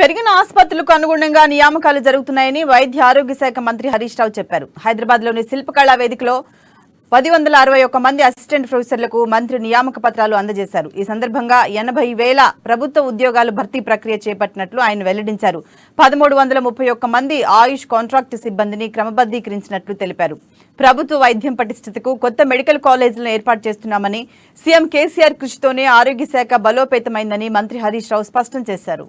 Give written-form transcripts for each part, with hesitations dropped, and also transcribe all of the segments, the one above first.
పెరిగిన ఆసుపత్రులకు అనుగుణంగా నియామకాలు జరుగుతున్నాయని వైద్య ఆరోగ్య శాఖ మంత్రి హరీష్ రావు చెప్పారు. హైదరాబాద్లోని శిల్పకళా వేదికలో 161 మంది అసిస్టెంట్ ప్రొఫెసర్లకు మంత్రి నియామక పత్రాలు అందజేశారు. ఈ సందర్భంగా 80,000 ప్రభుత్వ ఉద్యోగాలు భర్తీ ప్రక్రియ చేపట్టినట్లు ఆయన వెల్లడించారు. 1,331 మంది ఆయుష్ కాంట్రాక్టు సిబ్బందిని క్రమబద్దీకరించినట్లు తెలిపారు. ప్రభుత్వ వైద్యం పటిష్టతకు కొత్త మెడికల్ కాలేజీలను ఏర్పాటు చేస్తున్నామని, సీఎం కేసీఆర్ కృషితోనే ఆరోగ్య శాఖ బలోపేతమైందని మంత్రి హరీష్ రావు స్పష్టం చేశారు.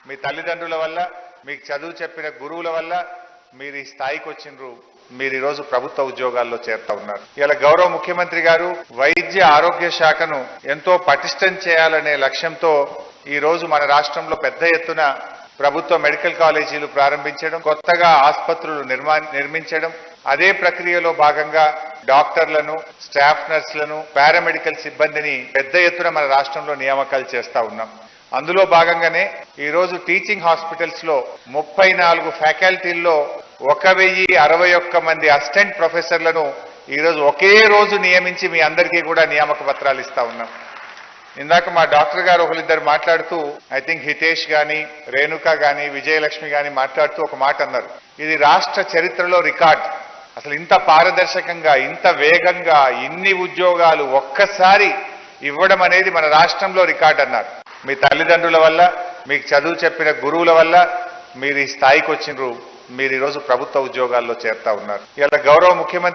మీ తల్లిదండ్రుల వల్ల, మీకు చదువు చెప్పిన గురువుల వల్ల మీరు ఈ స్థాయికి వచ్చిండ్రు. మీరు ఈరోజు ప్రభుత్వ ఉద్యోగాల్లో చేరుతా ఉన్నారు. ఇలా గౌరవ ముఖ్యమంత్రి గారు వైద్య ఆరోగ్య శాఖను ఎంతో పటిష్టం చేయాలనే లక్ష్యంతో ఈ రోజు మన రాష్ట్రంలో పెద్ద ఎత్తున ప్రభుత్వ మెడికల్ కాలేజీలు ప్రారంభించడం, కొత్తగా ఆసుపత్రులు నిర్మించడం, అదే ప్రక్రియలో భాగంగా డాక్టర్లను, స్టాఫ్ నర్సులను, పారామెడికల్ సిబ్బందిని పెద్ద ఎత్తున మన రాష్ట్రంలో నియామకాలు చేస్తా ఉన్నాం. అందులో భాగంగానే ఈ రోజు టీచింగ్ హాస్పిటల్స్ లో 34 ఫ్యాకల్టీల్లో 1,061 మంది అసిస్టెంట్ ప్రొఫెసర్లను ఈ రోజు ఒకే రోజు నియమించి మీ అందరికీ కూడా నియామక పత్రాలు ఇస్తా ఉన్నాం. ఇందాక మా డాక్టర్ గారు ఒకరిద్దరు మాట్లాడుతూ, ఐ థింక్ హితేష్ గాని, రేణుక గాని, విజయలక్ష్మి గాని మాట్లాడుతూ ఒక మాట అన్నారు. ఇది రాష్ట్ర చరిత్రలో రికార్డ్. అసలు ఇంత పారదర్శకంగా, ఇంత వేగంగా ఇన్ని ఉద్యోగాలు ఒక్కసారి ఇవ్వడం అనేది మన రాష్ట్రంలో రికార్డ్ అన్నారు. మీ తల్లిదండ్రుల వల్ల, మీకు చదువు చెప్పిన గురువుల వల్ల మీరు ఈ స్థాయికి వచ్చిండ్రు. మీరు ఈరోజు ప్రభుత్వ ఉద్యోగాల్లో చేరుతా ఉన్నారు. ఇలా గౌరవ ముఖ్యమంత్రి